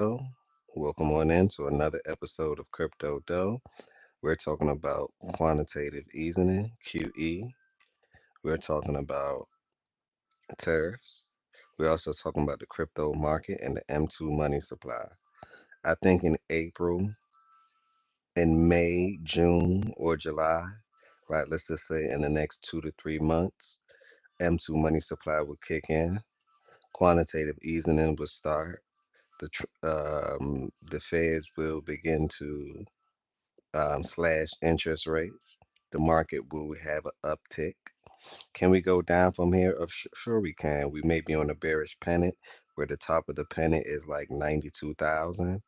Crypto. Welcome on in to another episode of Crypto Dough. We're talking about quantitative easing, QE. We're talking about tariffs. We're also talking about the crypto market and the M2 money supply. I think in May, June, or July, right? Let's just say in the next 2 to 3 months, M2 money supply will kick in. Quantitative easing will start. The Feds will begin to slash interest rates. The market will have an uptick. Can we go down from here? Sure, we can. We may be on a bearish pennant where the top of the pennant is like 92,000,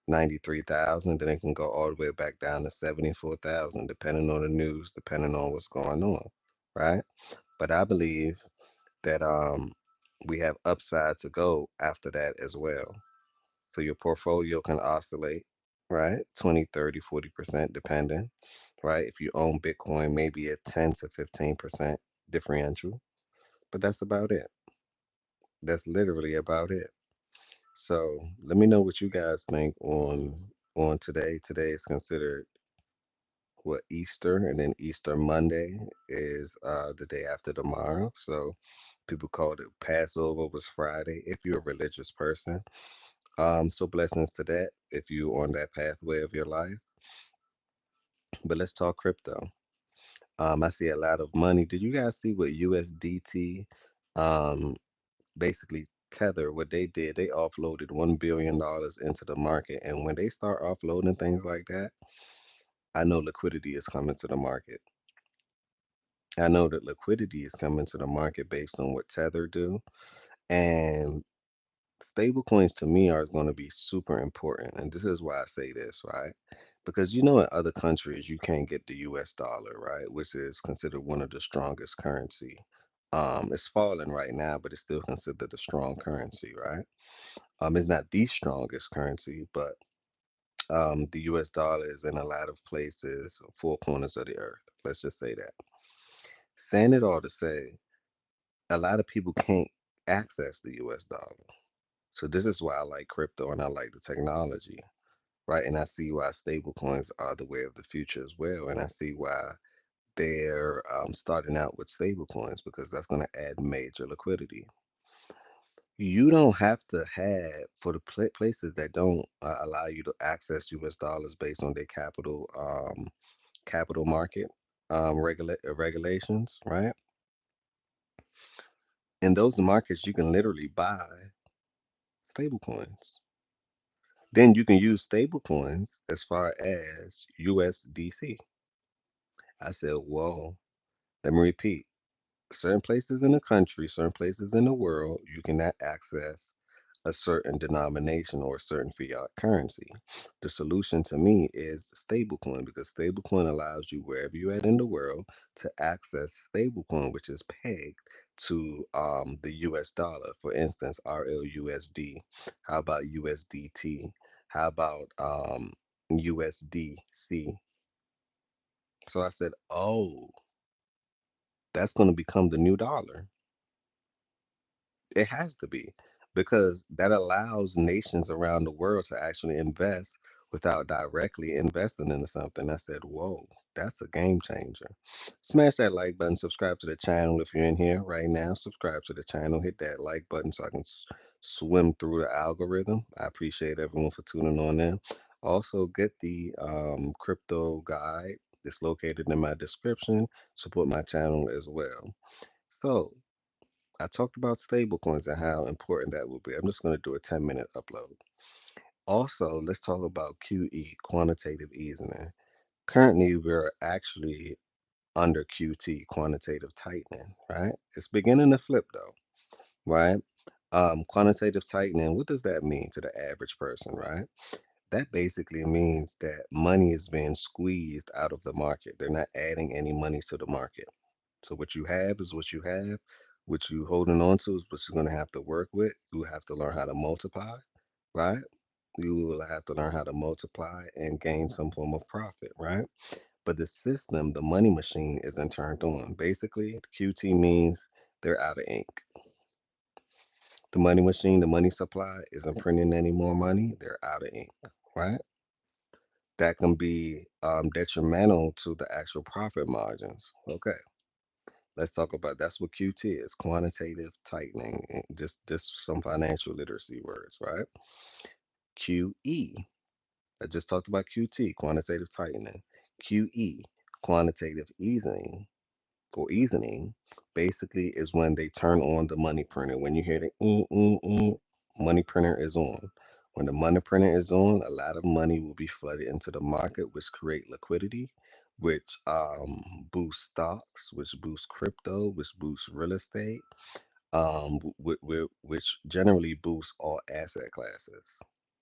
93,000. Then it can go all the way back down to 74,000, depending on the news, depending on what's going on, right? But I believe that we have upside to go after that as well. So your portfolio can oscillate, right? 20, 30, 40% depending, right? If you own Bitcoin, maybe a 10 to 15% differential, but that's about it. That's literally about it. So let me know what you guys think on today. Today is considered what Easter, and then Easter Monday is the day after tomorrow. So people called it Passover was Friday if you're a religious person. So blessings to that if you on that pathway of your life. But let's talk crypto. I see a lot of money. Did you guys see what USDT, um, basically Tether, what they did? They offloaded $1 billion into the market, and when they start offloading things like that, I know liquidity is coming to the market. I know that liquidity is coming to the market based on what Tether do, and stable coins to me are going to be super important. And this is why I say this, right? Because in other countries you can't get the US dollar, right? Which is considered one of the strongest currency. It's falling right now, but it's still considered a strong currency, right? It's not the strongest currency, but the US dollar is in a lot of places, four corners of the earth. Let's just say that. Saying it all to say, a lot of people can't access the US dollar. So this is why I like crypto and I like the technology, right? And I see why stable coins are the way of the future as well. And I see why they're starting out with stable coins because that's going to add major liquidity. You don't have to have for the places that don't allow you to access U.S. dollars based on their capital market regulations, right? In those markets, you can literally buy stable coins. Then you can use stable coins as far as USDC. I said, whoa, let me repeat. Certain places in the country, certain places in the world, you cannot access a certain denomination or a certain fiat currency. The solution to me is stablecoin because stablecoin allows you wherever you're at in the world to access stablecoin, which is pegged to the US dollar. For instance, RLUSD. How about USDT? How about USDC? So I said, oh, that's going to become the new dollar. It has to be because that allows nations around the world to actually invest without directly investing into something. I said, whoa, that's a game changer. Smash that like button, subscribe to the channel if you're in here right now. Subscribe to the channel, hit that like button so I can swim through the algorithm. I appreciate everyone for tuning on in. Also, get the crypto guide. It's located in my description. Support my channel as well. So, I talked about stablecoins and how important that will be. I'm just going to do a 10-minute upload. Also, let's talk about QE, quantitative easing. Currently, we're actually under QT, quantitative tightening, right? It's beginning to flip though, right? Quantitative tightening, what does that mean to the average person, right? That basically means that money is being squeezed out of the market. They're not adding any money to the market. So what you have is what you have. What you holding on to is what you're going to have to work with. You have to learn how to multiply, right? You will have to learn how to multiply and gain some form of profit, right? But the system, the money machine, isn't turned on. Basically, QT means they're out of ink. The money machine, the money supply isn't printing any more money. They're out of ink, right? That can be detrimental to the actual profit margins. Okay, let's talk about that's what QT is, quantitative tightening. Just some financial literacy words, right? QE. I just talked about QT, quantitative tightening. QE, quantitative easing, basically is when they turn on the money printer. When you hear the money printer is on. When the money printer is on, a lot of money will be flooded into the market, which create liquidity, which boosts stocks, which boosts crypto, which boosts real estate, which generally boosts all asset classes.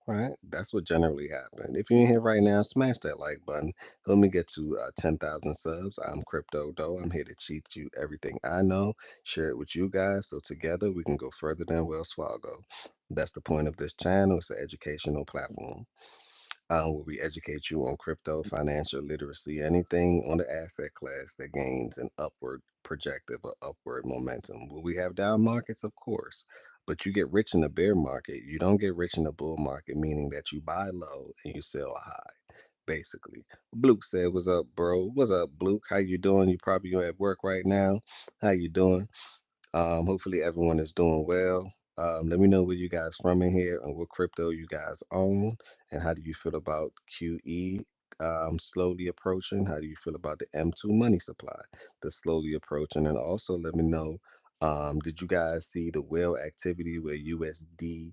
Right? That's what generally happened. If you're in here right now, smash that like button. Let me get to 10,000 subs. I'm Crypto Doe. I'm here to teach you everything I know, share it with you guys, so together we can go further than Wells Fargo. That's the point of this channel. It's an educational platform where we educate you on crypto, financial literacy, anything on the asset class that gains an upward projective or upward momentum. Will we have down markets? Of course. But you get rich in the bear market. You don't get rich in the bull market, meaning that you buy low and you sell high, basically. Bluke said, "What's up, bro? What's up, Bluke? How you doing? You probably at work right now. How you doing? Hopefully everyone is doing well. Let me know where you guys from in here and what crypto you guys own, and how do you feel about QE slowly approaching? How do you feel about the M2 money supply that's slowly approaching? And also let me know, did you guys see the whale activity where USDT,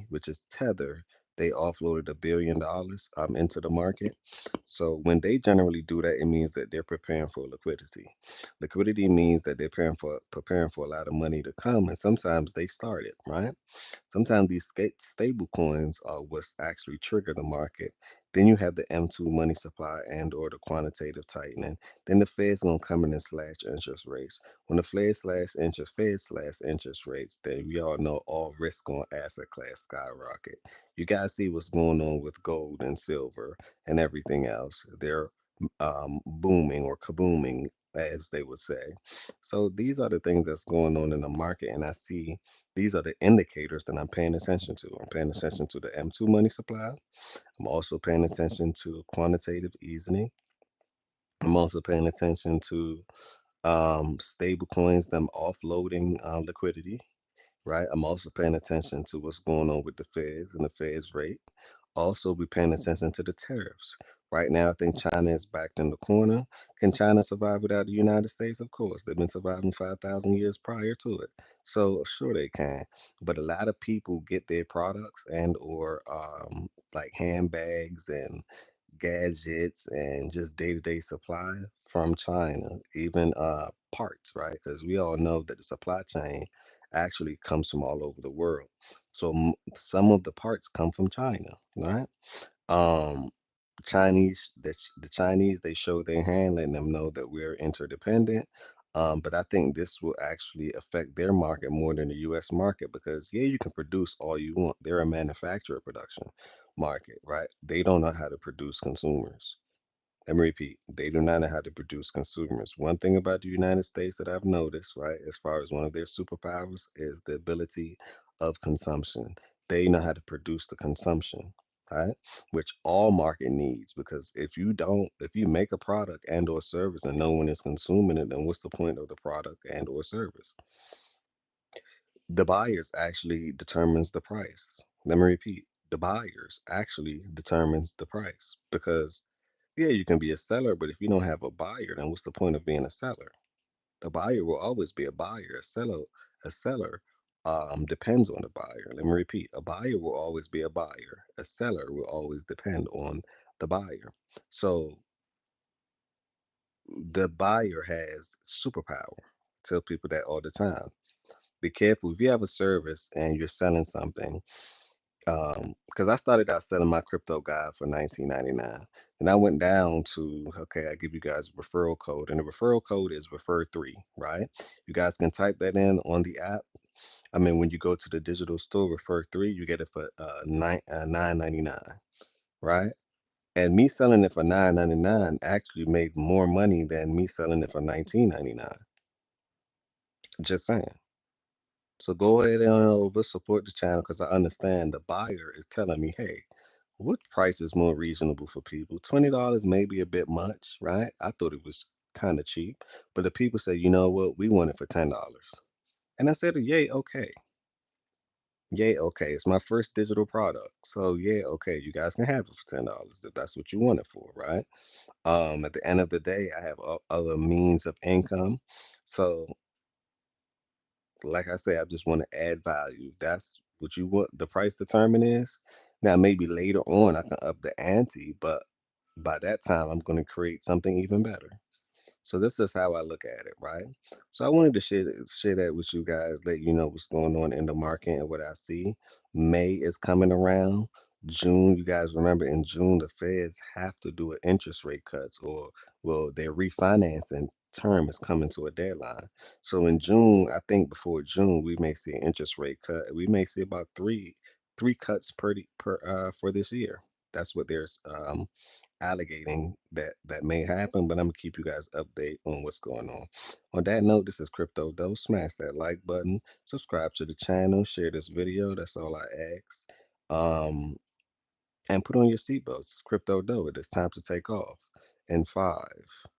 which is Tether, they offloaded $1 billion into the market? So when they generally do that, it means that they're preparing for liquidity. Liquidity means that they're preparing for a lot of money to come, and sometimes they start it, right? Sometimes these stable coins are what's actually trigger the market. Then you have the M2 money supply and or the quantitative tightening. Then the Fed's gonna come in and slash interest rates. When the Fed slash interest rates, then we all know all risk on asset class skyrocket. You guys see what's going on with gold and silver and everything else. They're booming or kabooming, as they would say. So these are the things that's going on in the market, and I see these are the indicators that I'm paying attention to. I'm paying attention to the M2 money supply. I'm also paying attention to quantitative easing. I'm also paying attention to stable coins, them offloading liquidity, right? I'm also paying attention to what's going on with the Feds and the Feds rate. Also, be paying attention to the tariffs. Right now, I think China is backed in the corner. Can China survive without the United States? Of course. They've been surviving 5,000 years prior to it. So, sure they can. But a lot of people get their products and or like handbags and gadgets and just day-to-day supply from China, even parts, right? Because we all know that the supply chain actually comes from all over the world. So some of the parts come from China, right? Um, the Chinese, they show their hand, letting them know that we're interdependent. But I think this will actually affect their market more than the U.S. market because, yeah, you can produce all you want. They're a manufacturer production market, right? They don't know how to produce consumers. Let me repeat, they do not know how to produce consumers. One thing about the United States that I've noticed, right, as far as one of their superpowers, is the ability of consumption. They know how to produce the consumption, right, which all market needs. Because if you make a product and or service and no one is consuming it, then what's the point of the product and or service? The buyers actually determines the price. Let me repeat, the buyers actually determines the price because yeah, you can be a seller, but if you don't have a buyer, then what's the point of being a seller? The buyer will always be a buyer. A seller depends on the buyer. Let me repeat, a buyer will always be a buyer. A seller will always depend on the buyer. So the buyer has superpower. I tell people that all the time. Be careful if you have a service and you're selling something. Because I started out selling my crypto guide for 19.99. Then I went down to, okay, I give you guys a referral code, and the referral code is refer3, right? You guys can type that in on the app. I mean, when you go to the digital store, refer3, you get it for 9.99, right? And me selling it for 9.99 actually made more money than me selling it for 19.99. Just saying. So go ahead and over support the channel because I understand the buyer is telling me, hey, what price is more reasonable for people? $20 may be a bit much, right? I thought it was kind of cheap, but the people say, you know what, we want it for $10. And I said, yay, okay. Yay, okay. It's my first digital product. So yeah, okay, you guys can have it for $10 if that's what you want it for, right? At the end of the day, I have other means of income. So like I say, I just want to add value. That's what you want the price determined is. Now, maybe later on I can up the ante, but by that time I'm going to create something even better. So this is how I look at it, right? So I wanted to share that with you guys, let you know what's going on in the market and what I see. May is coming around. June, you guys remember in June the Feds have to do an interest rate cuts, or well, their refinancing term is coming to a deadline. So in June, I think before June, we may see an interest rate cut. We may see about three cuts per for this year. That's what there's alligating that may happen, but I'm gonna keep you guys update on what's going on. On that note, this is Crypto Doe. Smash that like button, subscribe to the channel, share this video. That's all I ask. Um, and put on your seatbelts. It's Crypto Doe. It is time to take off. In five,